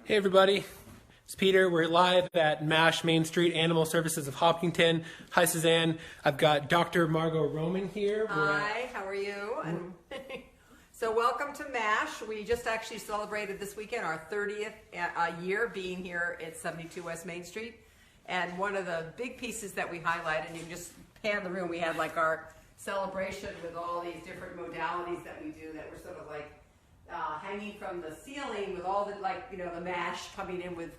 Hey everybody, it's Peter. We're live at MASH Main Street Animal Services of Hopkinton. Hi Suzanne. I've got Dr. Margot Roman here. Hi, how are you? So welcome to MASH. We just actually celebrated this weekend our 30th year being here at 72 West Main Street. And one of the big pieces that we highlighted, and you can just pan the room, we had like our celebration with all these different modalities that we do that were sort of like hanging from the ceiling with all the, the MASH coming in with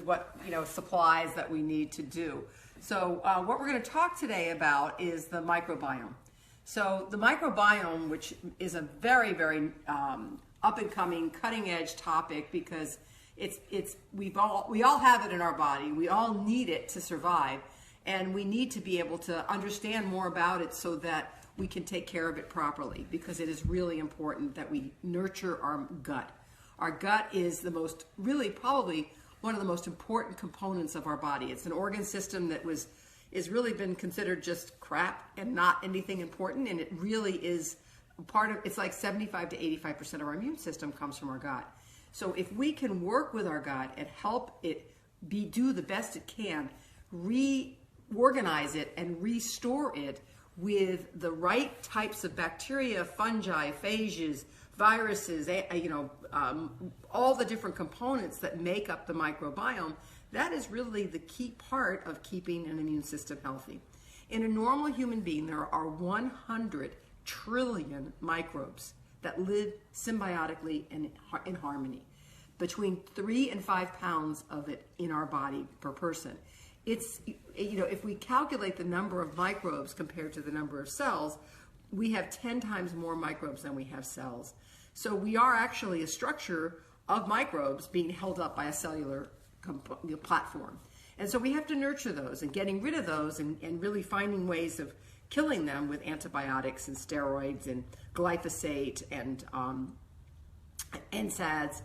what, supplies that we need to do. So what we're going to talk today about is the microbiome. So the microbiome, which is a very, very up-and-coming, cutting-edge topic because we all have it in our body. We all need it to survive, and we need to be able to understand more about it so that we can take care of it properly, because it is really important that we nurture our gut. Our gut is probably one of the most important components of our body. It's an organ system that is really been considered just crap and not anything important, and it really is it's like 75 to 85% of our immune system comes from our gut. So if we can work with our gut and help it do the best it can, reorganize it and restore it with the right types of bacteria, fungi, phages, viruses, all the different components that make up the microbiome, that is really the key part of keeping an immune system healthy. In a normal human being, there are 100 trillion microbes that live symbiotically and in harmony. Between 3 and 5 pounds of it in our body per person. It's, if we calculate the number of microbes compared to the number of cells, we have 10 times more microbes than we have cells. So we are actually a structure of microbes being held up by a cellular platform. And so we have to nurture those, and getting rid of those and really finding ways of killing them with antibiotics and steroids and glyphosate and NSAIDs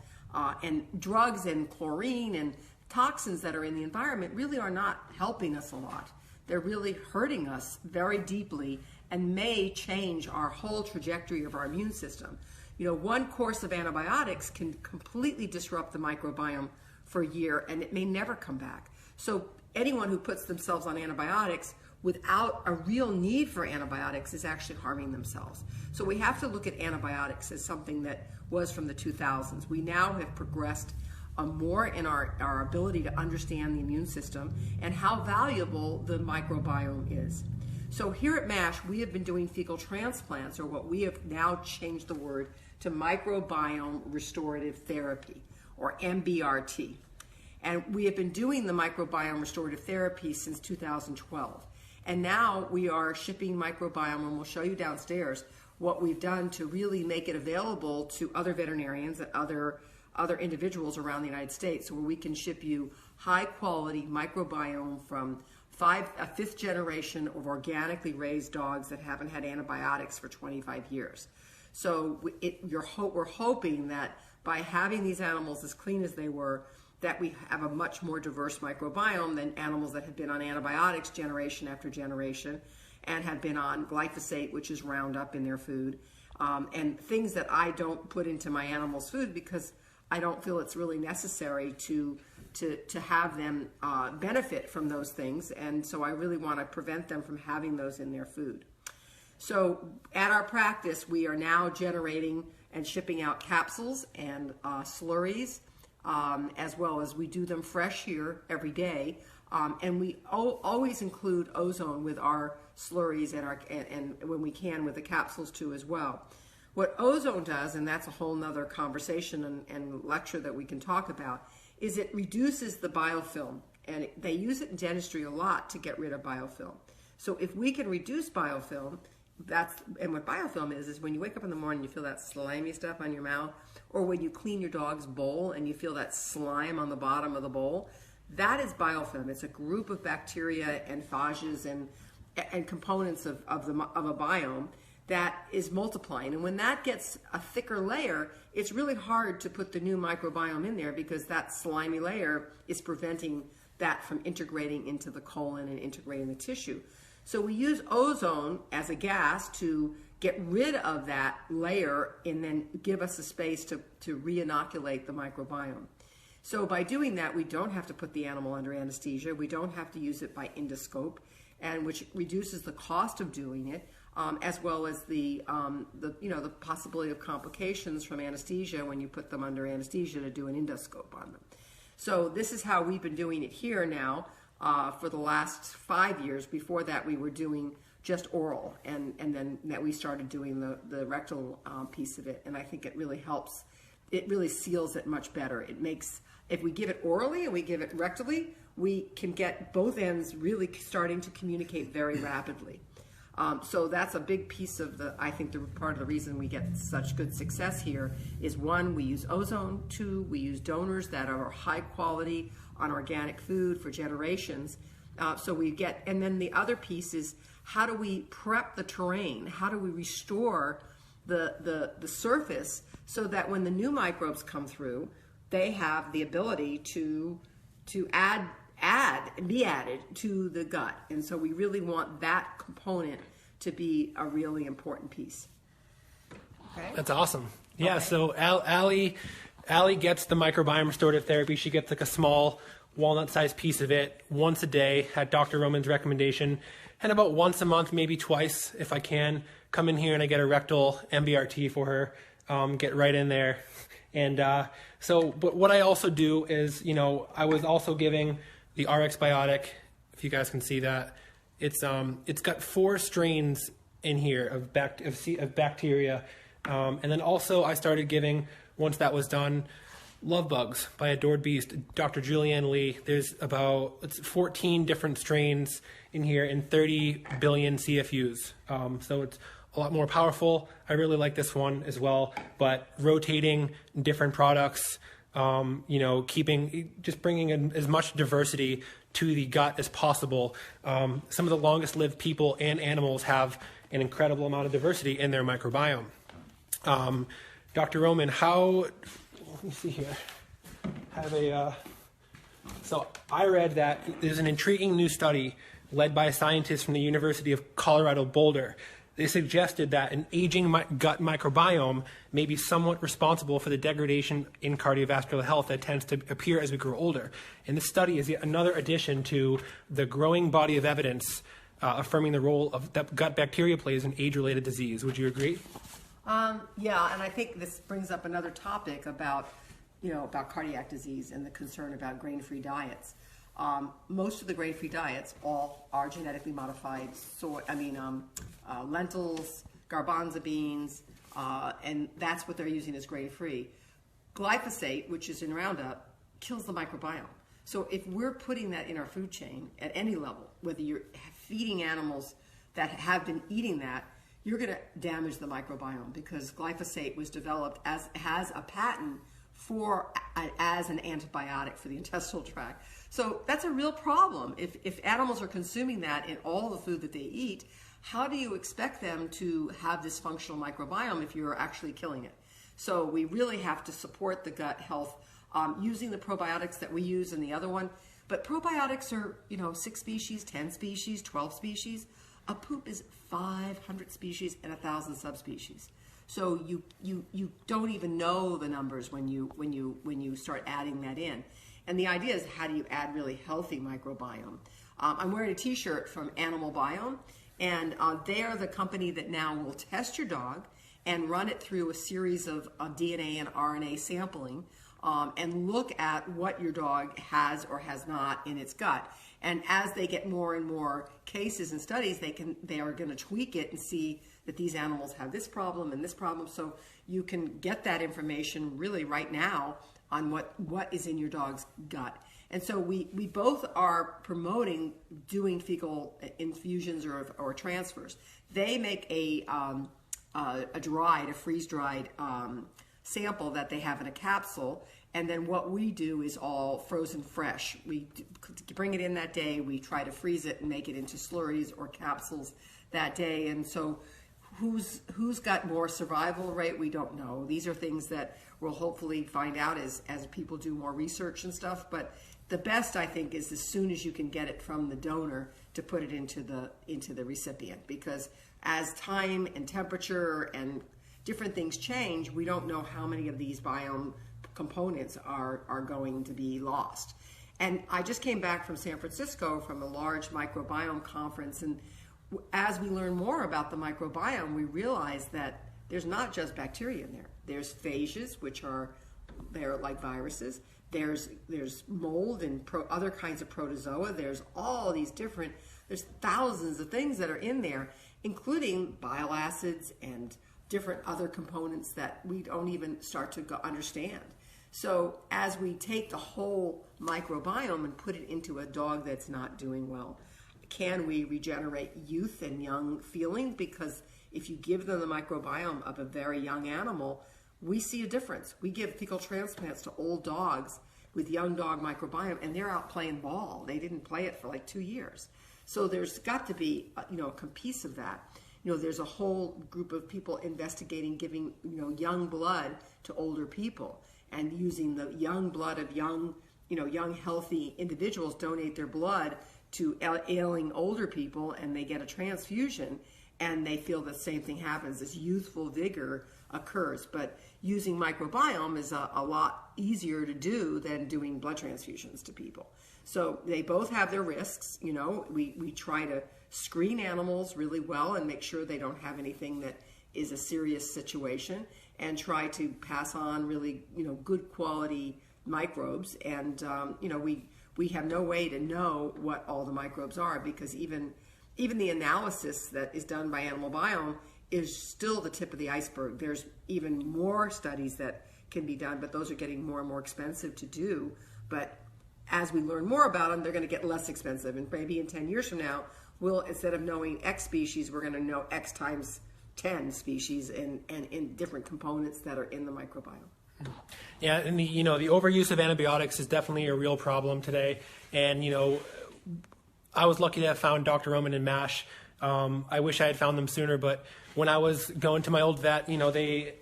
and drugs and chlorine and toxins that are in the environment really are not helping us a lot. They're really hurting us very deeply and may change our whole trajectory of our immune system. One course of antibiotics can completely disrupt the microbiome for a year, and it may never come back. So anyone who puts themselves on antibiotics without a real need for antibiotics is actually harming themselves. So we have to look at antibiotics as something that was from the 2000s. We now have progressed more in our ability to understand the immune system and how valuable the microbiome is. So here at MASH, we have been doing fecal transplants, or what we have now changed the word to microbiome restorative therapy, or MBRT. And we have been doing the microbiome restorative therapy since 2012. And now we are shipping microbiome, and we'll show you downstairs what we've done to really make it available to other veterinarians and other individuals around the United States, where we can ship you high quality microbiome from a fifth generation of organically raised dogs that haven't had antibiotics for 25 years. So we're hoping that by having these animals as clean as they were, that we have a much more diverse microbiome than animals that have been on antibiotics generation after generation and have been on glyphosate, which is Roundup in their food, and things that I don't put into my animals' food because I don't feel it's really necessary to have them benefit from those things, and so I really want to prevent them from having those in their food. So at our practice, we are now generating and shipping out capsules and slurries, as well as we do them fresh here every day, and we always include ozone with our slurries and when we can with the capsules too as well. What ozone does, and that's a whole nother conversation and lecture that we can talk about, is it reduces the biofilm. And they use it in dentistry a lot to get rid of biofilm. So if we can reduce biofilm, and what biofilm is when you wake up in the morning, you feel that slimy stuff on your mouth, or when you clean your dog's bowl and you feel that slime on the bottom of the bowl, that is biofilm. It's a group of bacteria and phages and components of a biome that is multiplying. And when that gets a thicker layer, it's really hard to put the new microbiome in there because that slimy layer is preventing that from integrating into the colon and integrating the tissue. So we use ozone as a gas to get rid of that layer and then give us a space to re-inoculate the microbiome. So by doing that, we don't have to put the animal under anesthesia. We don't have to use it by endoscope, and which reduces the cost of doing it, as well as the possibility of complications from anesthesia when you put them under anesthesia to do an endoscope on them. So this is how we've been doing it here now for the last 5 years. Before that, we were doing just oral, and then that we started doing the rectal piece of it, and I think it really helps. It really seals it much better. It makes, if we give it orally and we give it rectally, we can get both ends really starting to communicate very rapidly. So that's a big piece of I think the part of the reason we get such good success here is, one, we use ozone, two, we use donors that are high quality on organic food for generations. So we get, and then the other piece is, how do we prep the terrain? How do we restore the surface so that when the new microbes come through, they have the ability to be added to the gut. And so we really want that component to be a really important piece. Okay? That's awesome. Yeah, okay. So Allie gets the microbiome restorative therapy. She gets like a small walnut-sized piece of it once a day at Dr. Roman's recommendation, and about once a month, maybe twice if I can, come in here and I get a rectal MBRT for her, get right in there. And but what I also do is, I was also giving the RX Biotic, if you guys can see that. It's got 4 strains in here of bacteria. And then also I started giving, once that was done, Love Bugs by Adored Beast, Dr. Julianne Lee. There's about 14 different strains in here and 30 billion CFUs. So it's a lot more powerful. I really like this one as well, but rotating different products, just bringing in as much diversity to the gut as possible. Some of the longest lived people and animals have an incredible amount of diversity in their microbiome. Dr. Roman, let me see here. So I read that there's an intriguing new study led by a scientist from the University of Colorado Boulder. They suggested that an aging gut microbiome may be somewhat responsible for the degradation in cardiovascular health that tends to appear as we grow older. And this study is yet another addition to the growing body of evidence affirming the role of that gut bacteria plays in age-related disease. Would you agree? Yeah, and I think this brings up another topic about cardiac disease and the concern about grain-free diets. Most of the grain-free diets all are genetically modified lentils, garbanzo beans, and that's what they're using as grain-free. Glyphosate, which is in Roundup, kills the microbiome. So if we're putting that in our food chain at any level, whether you're feeding animals that have been eating that, you're going to damage the microbiome, because glyphosate was developed has a patent as an antibiotic for the intestinal tract. So that's a real problem. If animals are consuming that in all the food that they eat, how do you expect them to have this functional microbiome if you're actually killing it? So we really have to support the gut health using the probiotics that we use in the other one. But probiotics are, 6 species, 10 species, 12 species. A poop is 500 species and 1,000 subspecies. So you don't even know the numbers when you start adding that in. And the idea is, how do you add really healthy microbiome? I'm wearing a T-shirt from Animal Biome, and they are the company that now will test your dog and run it through a series of DNA and RNA sampling and look at what your dog has or has not in its gut. And as they get more and more cases and studies, they are going to tweak it and see that these animals have this problem and this problem. So you can get that information really right now on what is in your dog's gut. And so we both are promoting doing fecal infusions or transfers. They make a freeze-dried sample that they have in a capsule, and then what we do is all frozen fresh. We bring it in that day, we try to freeze it and make it into slurries or capsules that day. And so who's got more survival rate, we don't know. These are things that we'll hopefully find out as people do more research and stuff. But the best, I think, is as soon as you can get it from the donor to put it into the recipient, because as time and temperature and different things change, we don't know how many of these biome components are going to be lost. And I just came back from San Francisco from a large microbiome conference, and as we learn more about the microbiome, we realize that there's not just bacteria in there. There's phages, which they're like viruses. There's mold and other kinds of protozoa. There's all these there's thousands of things that are in there, including bile acids and different other components that we don't even start to understand. So as we take the whole microbiome and put it into a dog that's not doing well, can we regenerate youth and young feeling? Because if you give them the microbiome of a very young animal, we see a difference. We give fecal transplants to old dogs with young dog microbiome, and they're out playing ball. They didn't play it for like 2 years. So there's got to be, a piece of that. There's a whole group of people investigating giving, young blood to older people, and using the young blood of young healthy individuals donate their blood to ailing older people, and they get a transfusion, and they feel the same thing happens. This youthful vigor occurs. But using microbiome is a lot easier to do than doing blood transfusions to people. So they both have their risks. We try to screen animals really well and make sure they don't have anything that is a serious situation, and try to pass on really, good quality microbes. And, we have no way to know what all the microbes are, because even the analysis that is done by Animal Biome is still the tip of the iceberg. There's even more studies that can be done, but those are getting more and more expensive to do. But as we learn more about them, they're going to get less expensive. And maybe in 10 years from now, we'll, instead of knowing X species, we're going to know X times 10 species and in different components that are in the microbiome. Yeah, and the overuse of antibiotics is definitely a real problem today. And I was lucky to have found Dr. Roman and MASH. I wish I had found them sooner, but when I was going to my old vet,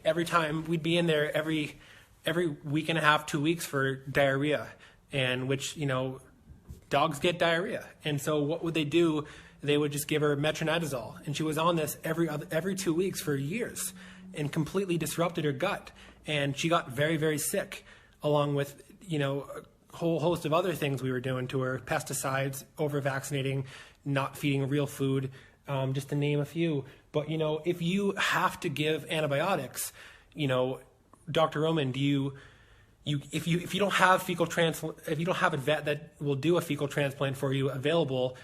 every time we'd be in there every week and a half, 2 weeks for diarrhea, and which dogs get diarrhea, and so what would they do? They would just give her metronidazole, and she was on this every 2 weeks for years, and completely disrupted her gut. And she got very, very sick, along with, a whole host of other things we were doing to her: pesticides, over-vaccinating, not feeding real food, just to name a few. But, if you have to give antibiotics, Dr. Roman, if you don't have if you don't have a vet that will do a fecal transplant for you available,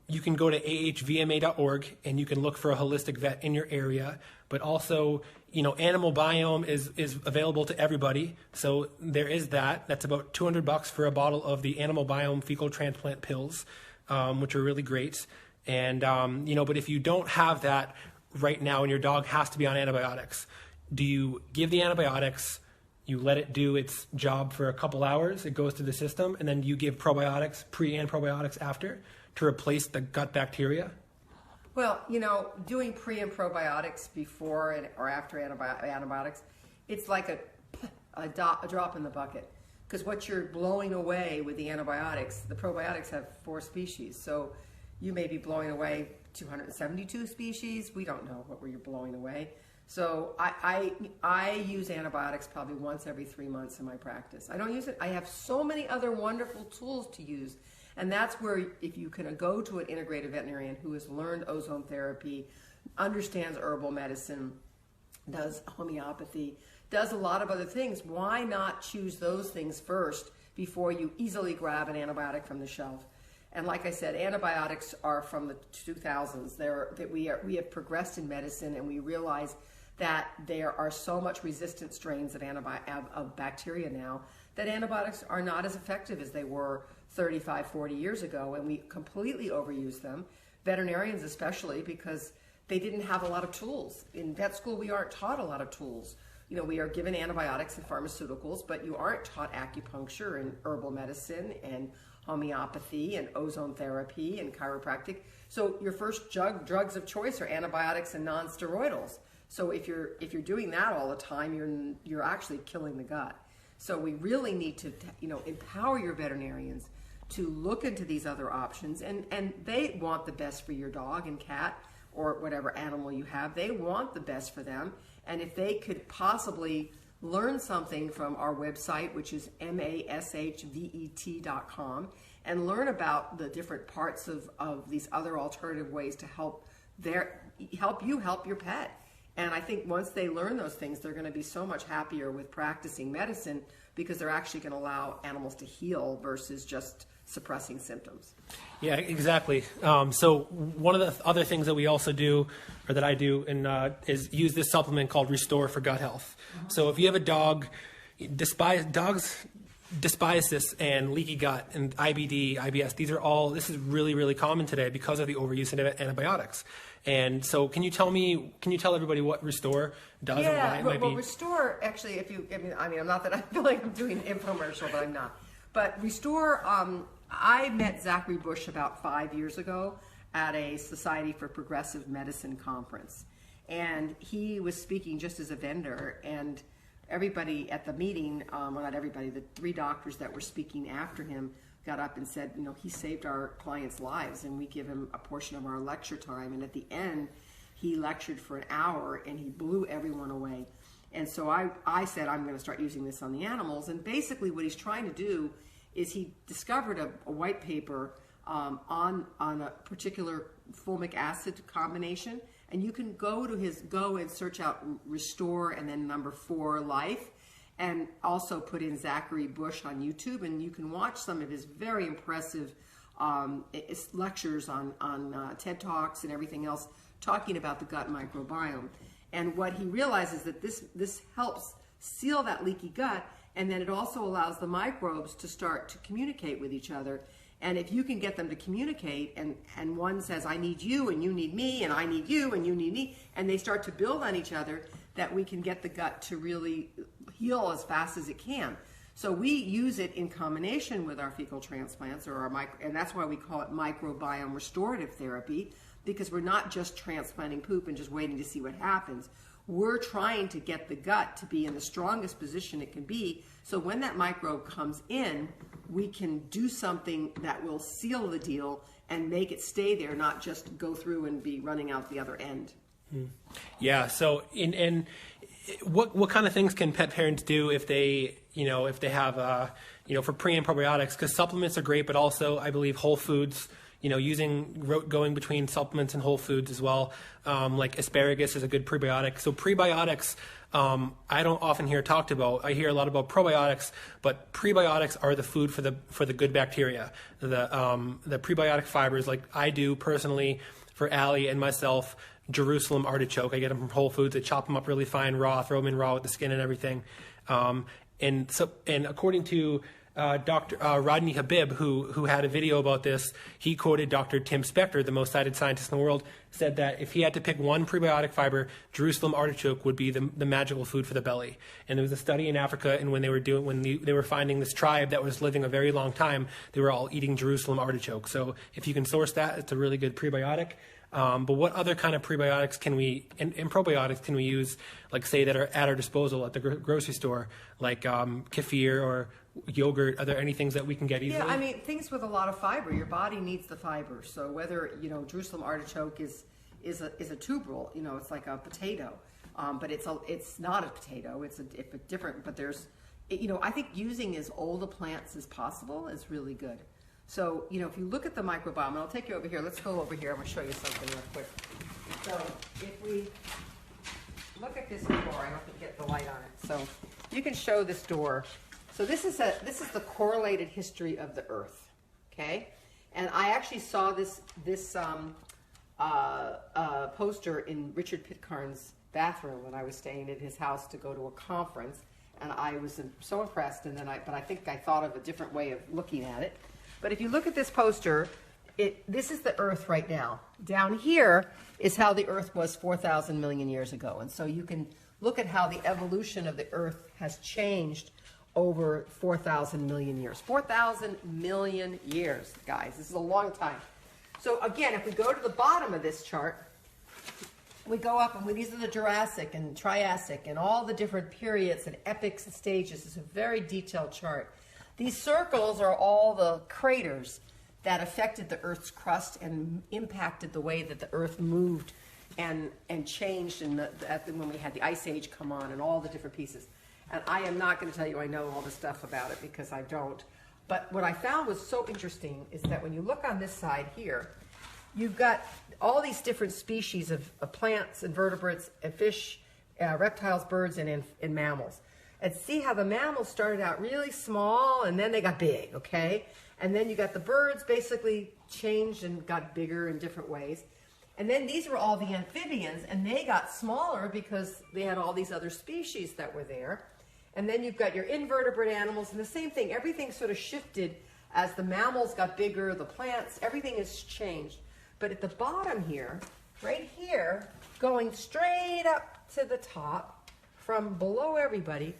you can go to ahvma.org and you can look for a holistic vet in your area. But also, Animal Biome is available to everybody. So there is that. That's about $200 for a bottle of the Animal Biome fecal transplant pills, which are really great. And, but if you don't have that right now and your dog has to be on antibiotics, do you give the antibiotics, you let it do its job for a couple hours, it goes through the system, and then you give probiotics, pre and probiotics after, to replace the gut bacteria? Well, doing pre and probiotics before or after antibiotics, it's like a drop in the bucket. Because what you're blowing away with the antibiotics, the probiotics have 4 species. So you may be blowing away 272 species. We don't know what you're blowing away. So I use antibiotics probably once every 3 months in my practice. I don't use it. I have so many other wonderful tools to use. And that's where, if you can go to an integrative veterinarian who has learned ozone therapy, understands herbal medicine, does homeopathy, does a lot of other things, why not choose those things first before you easily grab an antibiotic from the shelf? And like I said, antibiotics are from the 2000s. We have progressed in medicine, and we realize that there are so much resistant strains of bacteria now that antibiotics are not as effective as they were 35, 40 years ago, and we completely overuse them, veterinarians especially, because they didn't have a lot of tools. In vet school, we aren't taught a lot of tools. We are given antibiotics and pharmaceuticals, but you aren't taught acupuncture and herbal medicine and homeopathy and ozone therapy and chiropractic. So your first drugs of choice are antibiotics and non-steroidals. So if you're doing that all the time, you're actually killing the gut. So we really need to empower your veterinarians to look into these other options, and they want the best for your dog and cat or whatever animal you have. They want the best for them, and if they could possibly learn something from our website, which is mashvet.com, and learn about the different parts of these other alternative ways to help you help your pet. And I think once they learn those things, they're going to be so much happier with practicing medicine, because they're actually going to allow animals to heal versus just suppressing symptoms. Yeah, exactly. So one of the other things that we also do, or that I do, is use this supplement called Restore for gut health. So if you have a dog, dogs dysbiosis and leaky gut and IBD, IBS, this is really, really common today because of the overuse of antibiotics. And so can you tell everybody what Restore does and why it might be? Restore, actually, I'm not that I feel like I'm doing an infomercial, but I'm not. But Restore, I met Zachary Bush about 5 years ago at a Society for Progressive Medicine conference. And he was speaking just as a vendor, and everybody at the meeting, well, not everybody, the 3 doctors that were speaking after him got up and said, he saved our clients' lives, and we give him a portion of our lecture time. And at the end, he lectured for an hour, and he blew everyone away. And so I said, I'm going to start using this on the animals. And basically what he's trying to do is he discovered a white paper on a particular fulvic acid combination. And you can go and search out Restore and then number 4 Life, and also put in Zachary Bush on YouTube, and you can watch some of his very impressive lectures on TED Talks and everything else, talking about the gut microbiome. And what he realizes that this helps seal that leaky gut, and then it also allows the microbes to start to communicate with each other. And if you can get them to communicate, and one says, I need you, and you need me, and I need you, and you need me, and they start to build on each other, that we can get the gut to really heal as fast as it can. So we use it in combination with our fecal transplants, and that's why we call it microbiome restorative therapy, because we're not just transplanting poop and just waiting to see what happens. We're trying to get the gut to be in the strongest position it can be, so when that microbe comes in, we can do something that will seal the deal and make it stay there, not just go through and be running out the other end. Yeah. So, what kind of things can pet parents do if they have for pre and probiotics? Because supplements are great, but also I believe whole foods. Going between supplements and whole foods as well. Like asparagus is a good prebiotic. So prebiotics, I don't often hear talked about. I hear a lot about probiotics, but prebiotics are the food for the good bacteria. The prebiotic fibers, like I do personally for Allie and myself. Jerusalem artichoke, I get them from Whole Foods. I chop them up really fine, raw, throw them in raw with the skin and everything. And according to Dr. Rodney Habib, who had a video about this, he quoted Dr. Tim Spector, the most cited scientist in the world, said that if he had to pick one prebiotic fiber, Jerusalem artichoke would be the magical food for the belly. And there was a study in Africa, and when they were finding this tribe that was living a very long time, they were all eating Jerusalem artichoke. So if you can source that, it's a really good prebiotic. But what other kind of prebiotics and probiotics can we use, like say that are at our disposal at the grocery store, like kefir or yogurt? Are there any things that we can get easily? Yeah, I mean, things with a lot of fiber. Your body needs the fiber. So whether, Jerusalem artichoke is a tubercle, it's like a potato, but it's not a potato. It's a different, but there's, I think using as old a plants as possible is really good. So, if you look at the microbiome, and I'll take you over here. Let's go over here. I'm going to show you something real quick. So, if we look at this door, I don't think get the light on it. So, you can show this door. So, this is the correlated history of the Earth. Okay, and I actually saw this poster in Richard Pitcairn's bathroom when I was staying at his house to go to a conference, and I was so impressed. And then I think I thought of a different way of looking at it. But if you look at this poster, this is the Earth right now. Down here is how the Earth was 4,000 million years ago. And so you can look at how the evolution of the Earth has changed over 4,000 million years. 4,000 million years, guys. This is a long time. So again, if we go to the bottom of this chart, we go up and these are the Jurassic and Triassic and all the different periods and epochs and stages. It's a very detailed chart. These circles are all the craters that affected the Earth's crust and impacted the way that the Earth moved and changed when we had the Ice Age come on and all the different pieces. And I am not going to tell you I know all the stuff about it because I don't. But what I found was so interesting is that when you look on this side here, you've got all these different species of plants, invertebrates, and fish, reptiles, birds, and mammals. And see how the mammals started out really small and then they got big, okay? And then you got the birds basically changed and got bigger in different ways. And then these were all the amphibians, and they got smaller because they had all these other species that were there. And then you've got your invertebrate animals, and the same thing. Everything sort of shifted as the mammals got bigger, the plants, everything has changed. But at the bottom here, right here, going straight up to the top, from below everybody,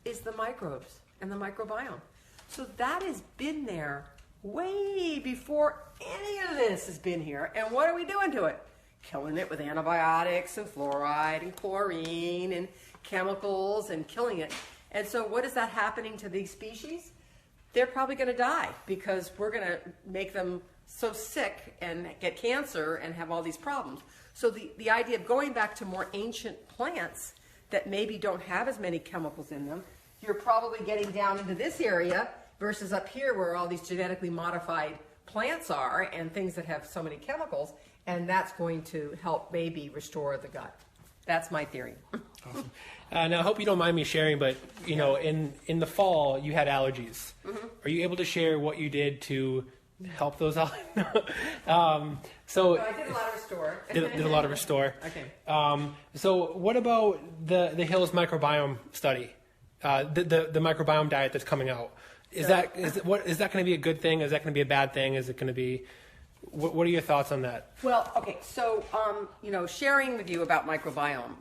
is the microbes and the microbiome. So that has been there way before any of this has been here. And what are we doing to it? Killing it with antibiotics and fluoride and chlorine and chemicals and killing it. And so what is that happening to these species? They're probably going to die because we're going to make them so sick and get cancer and have all these problems. So the idea of going back to more ancient plants that maybe don't have as many chemicals in them, you're probably getting down into this area versus up here where all these genetically modified plants are and things that have so many chemicals, and that's going to help maybe restore the gut. That's my theory. Awesome. Now, I hope you don't mind me sharing, but you know, in the fall you had allergies. Mm-hmm. Are you able to share what you did to help those out? So I did a lot of restore. did a lot of restore. Okay. So what about the Hills microbiome study? The microbiome diet that's coming out. Is that going to be a good thing? Is that going to be a bad thing? Is it going to be? What are your thoughts on that? Well, okay, so sharing with you about microbiome,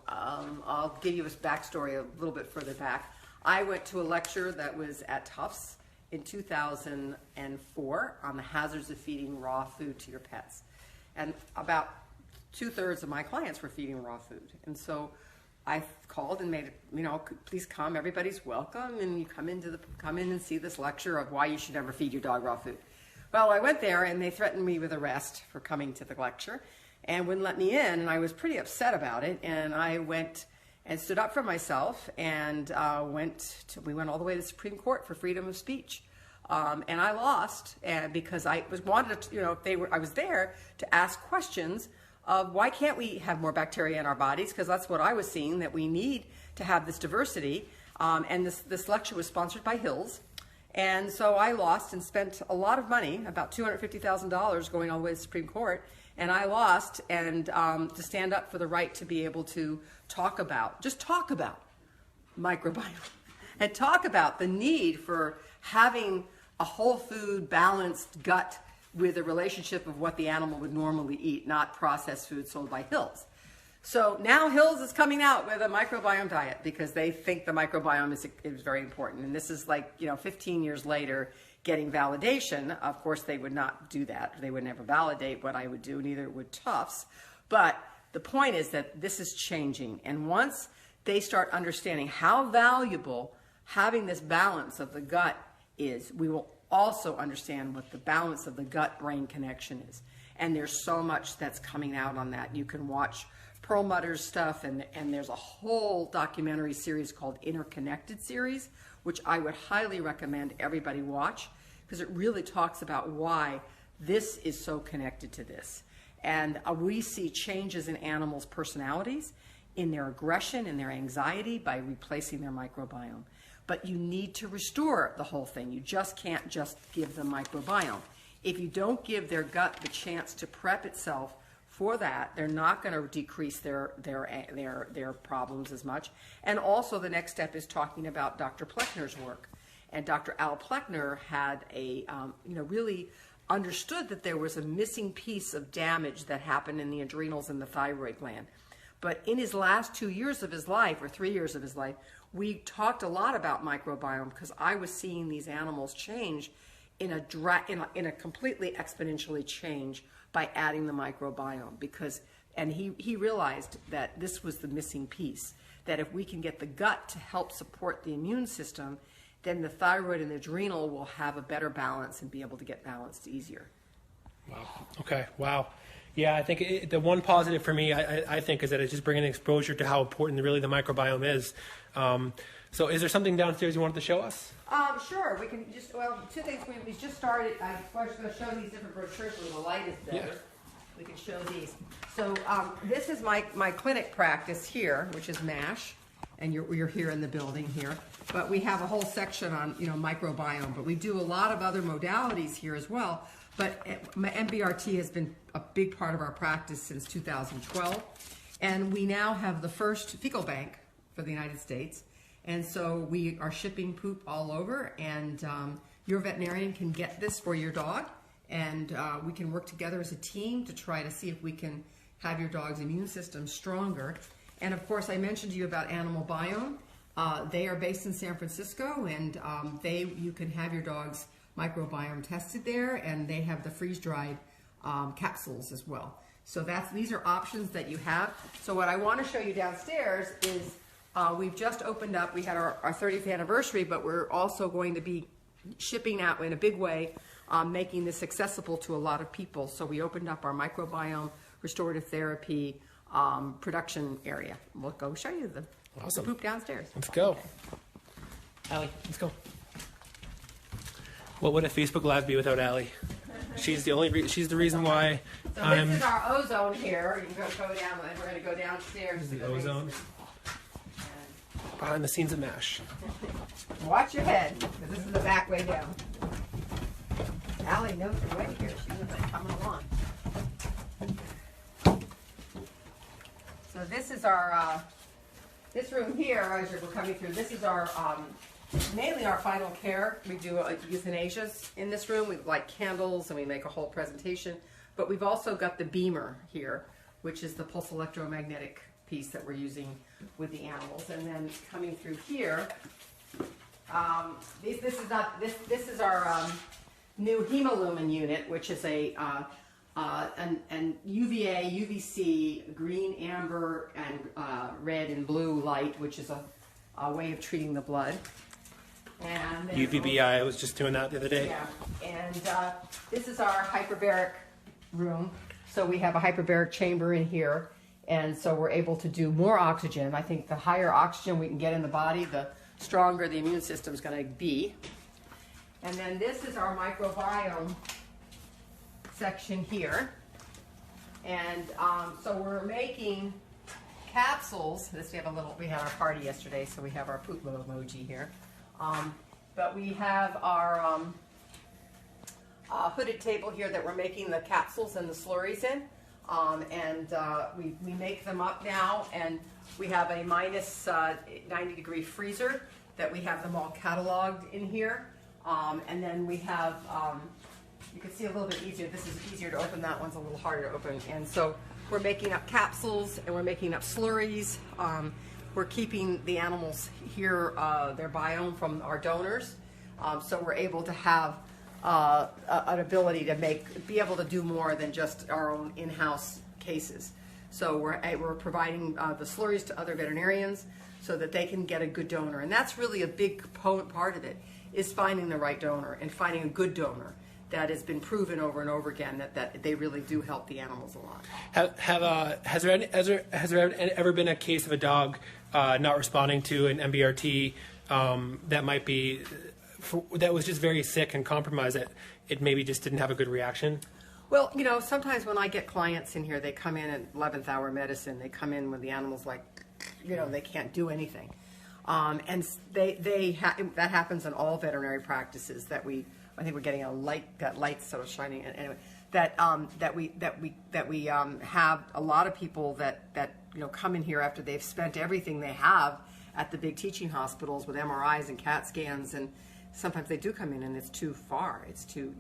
I'll give you a backstory a little bit further back. I went to a lecture that was at Tufts in 2004 on the hazards of feeding raw food to your pets, and about 2/3 of my clients were feeding raw food, and so I called and made it, please come, everybody's welcome, and you come in and see this lecture of why you should never feed your dog raw food. Well, I went there and they threatened me with arrest for coming to the lecture and wouldn't let me in, and I was pretty upset about it, and I went and stood up for myself and we went all the way to the Supreme Court for freedom of speech. And I lost because I wanted to, I was there to ask questions of why can't we have more bacteria in our bodies, because that's what I was seeing, that we need to have this diversity. And this lecture was sponsored by Hills. And so I lost and spent a lot of money, about $250,000 going all the way to the Supreme Court. And I lost, and to stand up for the right to be able to talk about microbiome and talk about the need for having a whole food balanced gut with a relationship of what the animal would normally eat, not processed food sold by Hills. So now Hills is coming out with a microbiome diet because they think the microbiome is very important. And this is 15 years later getting validation. Of course, they would not do that. They would never validate what I would do, neither would Tufts. But the point is that this is changing. And once they start understanding how valuable having this balance of the gut is, we will also understand what the balance of the gut-brain connection is. And there's so much that's coming out on that. You can watch Perlmutter's stuff, and there's a whole documentary series called Interconnected Series, which I would highly recommend everybody watch, because it really talks about why this is so connected to this. And we see changes in animals' personalities, in their aggression, in their anxiety, by replacing their microbiome. But you need to restore the whole thing. You just can't just give them microbiome. If you don't give their gut the chance to prep itself for that, they're not going to decrease their problems as much. And also the next step is talking about Dr. Plechner's work. And Dr. Al Plechner had really understood that there was a missing piece of damage that happened in the adrenals and the thyroid gland. But in his last 2 years of his life, or 3 years of his life, we talked a lot about microbiome because I was seeing these animals change in a completely exponentially change by adding the microbiome, and he realized that this was the missing piece, that if we can get the gut to help support the immune system, then the thyroid and the adrenal will have a better balance and be able to get balanced easier. Wow. Okay. Wow. Yeah, I think the one positive for me, I think, is that it's just bringing exposure to how important really the microbiome is. So is there something downstairs you wanted to show us? Sure. We can just, well, two things. We just started. I was going to show these different brochures when the light is better. Yeah. We can show these. So this is my clinic practice here, which is MASH, and you're here in the building here. But we have a whole section on, you know, microbiome. But we do a lot of other modalities here as well. But MBRT has been a big part of our practice since 2012. And we now have the first fecal bank for the United States. And so we are shipping poop all over, and your veterinarian can get this for your dog, and we can work together as a team to try to see if we can have your dog's immune system stronger. And of course, I mentioned to you about Animal Biome. They are based in San Francisco, and you can have your dog's microbiome tested there, and they have the freeze-dried capsules as well. So these are options that you have. So what I want to show you downstairs is we've just opened up. We had our 30th anniversary, but we're also going to be shipping out in a big way, making this accessible to a lot of people. So we opened up our microbiome restorative therapy production area. We'll go show you the poop downstairs. Let's go. Okay. Allie, let's go. What would a Facebook Live be without Allie? She's the she's the reason why so this is our ozone here. You can go down, and we're going to go downstairs. This is the ozone. Behind the scenes of MASH. Watch your head, because this is the back way down. Allie knows the way here. She knows I'm coming along. So this is our, this room here, as you're coming through, this is our, mainly our final care. We do euthanasias in this room. We light candles and we make a whole presentation. But we've also got the beamer here, which is the pulse electromagnetic piece that we're using with the animals. And then coming through here, this is our new hemolumen unit, which is an UVA, UVC, green, amber, and red and blue light, which is a way of treating the blood. And UVB, I was just doing that the other day. Yeah, and this is our hyperbaric room. So we have a hyperbaric chamber in here, and so we're able to do more oxygen. I think the higher oxygen we can get in the body, the stronger the immune system is going to be. And then this is our microbiome section here. And so we're making capsules. We had our party yesterday, so we have our poop emoji here. But we have our hooded table here that we're making the capsules and the slurries in. We make them up now, and we have a minus 90-degree freezer that we have them all cataloged in here. And then we have, you can see a little bit easier. This is easier to open. That one's a little harder to open. And so we're making up capsules and we're making up slurries. We're keeping the animals here, their biome from our donors. So we're able to have an ability to be able to do more than just our own in-house cases. So we're providing the slurries to other veterinarians so that they can get a good donor. And that's really a big component part of it, is finding the right donor and finding a good donor that has been proven over and over again that they really do help the animals a lot. Has there ever been a case of a dog not responding to an MBRT that was just very sick and compromised, that it maybe just didn't have a good reaction? Well, you know, sometimes when I get clients in here, they come in at 11th hour medicine. They come in when the animal's like, you know, they can't do anything. And that happens in all veterinary practices I think we're getting that light sort of shining. Anyway, that we have a lot of people that you know come in here after they've spent everything they have at the big teaching hospitals with MRIs and CAT scans, and sometimes they do come in and it's too far. It's too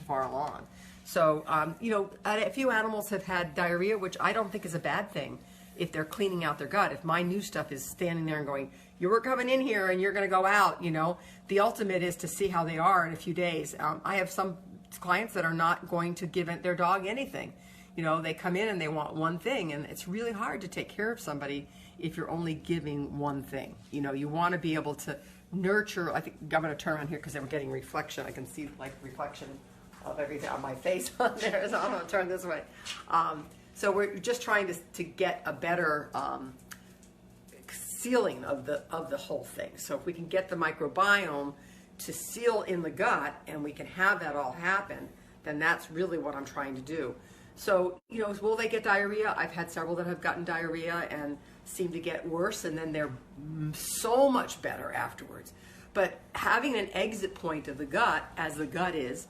far along. So you know, a few animals have had diarrhea, which I don't think is a bad thing if they're cleaning out their gut. If my new stuff is standing there and going, you were coming in here and you're going to go out, you know, the ultimate is to see how they are in a few days. I have some clients that are not going to give their dog anything. You know, they come in and they want one thing, and it's really hard to take care of somebody if you're only giving one thing. You know, you want to be able to nurture. I think I'm going to turn on here because they were getting reflection. I can see like reflection of everything on my face on there, so I'm going to turn this way. See sealing of the whole thing. So if we can get the microbiome to seal in the gut and we can have that all happen, then that's really what I'm trying to do. So, you know, will they get diarrhea? I've had several that have gotten diarrhea and seem to get worse, and then they're so much better afterwards. But having an exit point of the gut, as the gut is,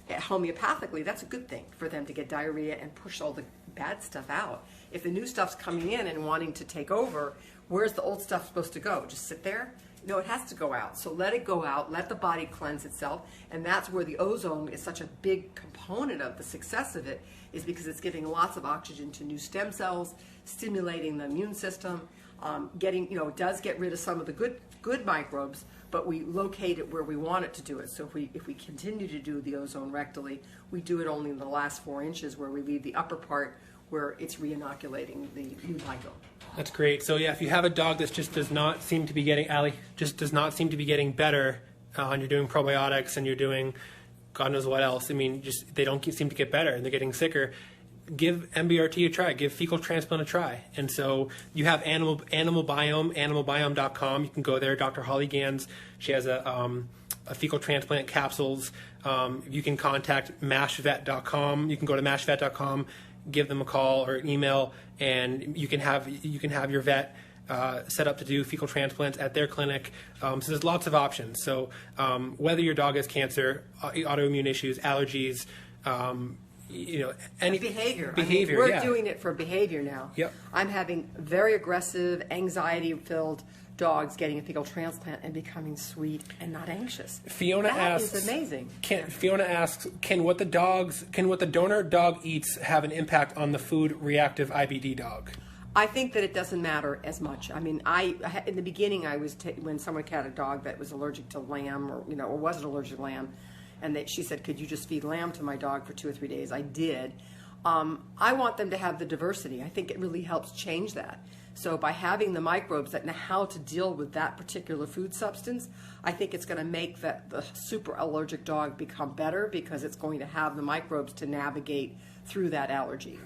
homeopathically, that's a good thing for them to get diarrhea and push all the bad stuff out. If the new stuff's coming in and wanting to take over, where's the old stuff supposed to go? Just sit there? No, it has to go out. So let it go out, let the body cleanse itself, and that's where the ozone is such a big component of the success of it, is because it's giving lots of oxygen to new stem cells, stimulating the immune system, getting, you know, it does get rid of some of the good microbes, but we locate it where we want it to do it. So if we continue to do the ozone rectally, we do it only in the last 4 inches, where we leave the upper part where it's re-inoculating the new microbe. That's great. So yeah, if you have a dog that just does not seem to be getting, Allie, just does not seem to be getting better, and you're doing probiotics and you're doing God knows what else, I mean, just they don't seem to get better and they're getting sicker, give MBRT a try, give fecal transplant a try. And so you have Animal Biome, animalbiome.com. You can go there. Dr. Holly Gans, she has a fecal transplant capsules. You can contact mashvet.com. You can go to mashvet.com, give them a call or an email, and you can have your vet set up to do fecal transplants at their clinic. So there's lots of options. So whether your dog has cancer, autoimmune issues, allergies, you know, any behavior. Behavior. I mean, we're doing it for behavior now. Yep. I'm having very aggressive, anxiety-filled dogs getting a fecal transplant and becoming sweet and not anxious. Fiona asks, is amazing. Fiona asks, can what the donor dog eats have an impact on the food reactive IBD dog? I think that it doesn't matter as much. I mean, in the beginning, I was when someone had a dog that was allergic to lamb, or wasn't allergic to lamb, and she said, "Could you just feed lamb to my dog for 2 or 3 days?" I did. I want them to have the diversity. I think it really helps change that. So by having the microbes that know how to deal with that particular food substance, I think it's going to make the super allergic dog become better, because it's going to have the microbes to navigate through that allergy.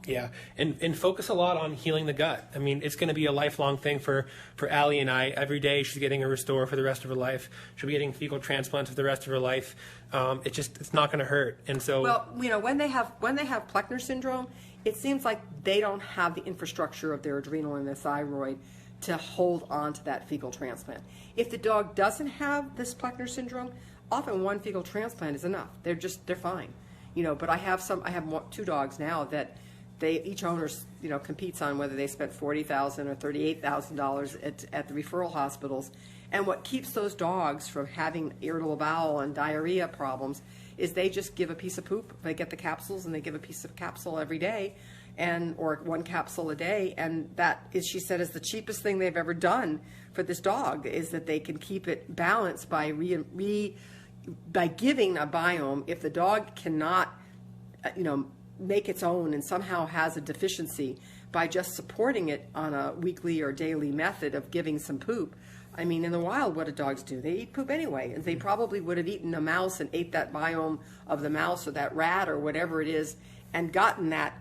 Yeah, and focus a lot on healing the gut. I mean, it's going to be a lifelong thing for Allie and I. Every day she's getting a Restore for the rest of her life. She'll be getting fecal transplants for the rest of her life. It's not going to hurt. And so, well, when they have Plechner syndrome, it seems like they don't have the infrastructure of their adrenal and their thyroid to hold on to that fecal transplant. If the dog doesn't have this Plechner syndrome, often one fecal transplant is enough. They're fine. But I have 2 dogs now that each owner, competes on whether they spent $40,000 or $38,000 at the referral hospitals. And what keeps those dogs from having irritable bowel and diarrhea problems is they just give a piece of poop. They get the capsules and they give a piece of capsule every day, or 1 capsule a day. And that is, she said, is the cheapest thing they've ever done for this dog, is that they can keep it balanced by by giving a biome. If the dog cannot, make its own and somehow has a deficiency, by just supporting it on a weekly or daily method of giving some poop. I mean, in the wild, what do dogs do? They eat poop anyway. And they probably would have eaten a mouse and ate that biome of the mouse or that rat or whatever it is, and gotten that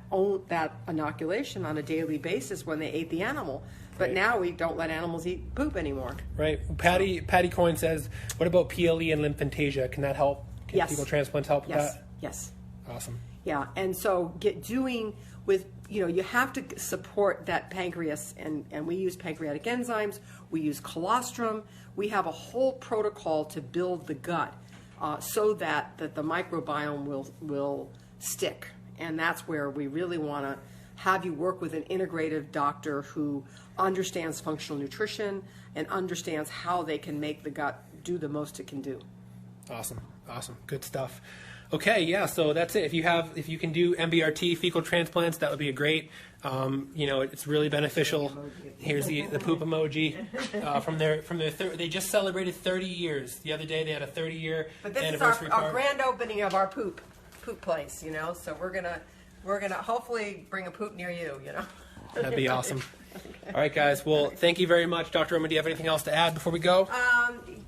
inoculation on a daily basis when they ate the animal. But now we don't let animals eat poop anymore. Right. Patty Coyne says, what about PLE and lymphantasia? Can that help? Can fecal transplants help with that? Yes. Awesome. Yeah, and so you have to support that pancreas, and we use pancreatic enzymes, we use colostrum, we have a whole protocol to build the gut so that the microbiome will stick. And that's where we really want to have you work with an integrative doctor who understands functional nutrition and understands how they can make the gut do the most it can do. Awesome. Good stuff. Okay, yeah, so that's it. If you can do MBRT fecal transplants, that would be a great. It's really beneficial. Here's the poop emoji they just celebrated 30 years. The other day they had a 30-year anniversary. This is our grand opening of our poop place. So we're gonna hopefully bring a poop near you. That'd be awesome. Okay. All right, guys. Well, thank you very much, Dr. Roman. Do you have anything else to add before we go?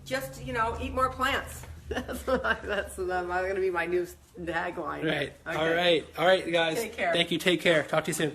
Just eat more plants. That's going to be my new tagline. Right. Okay. All right, guys. Take care. Thank you. Take care. Talk to you soon.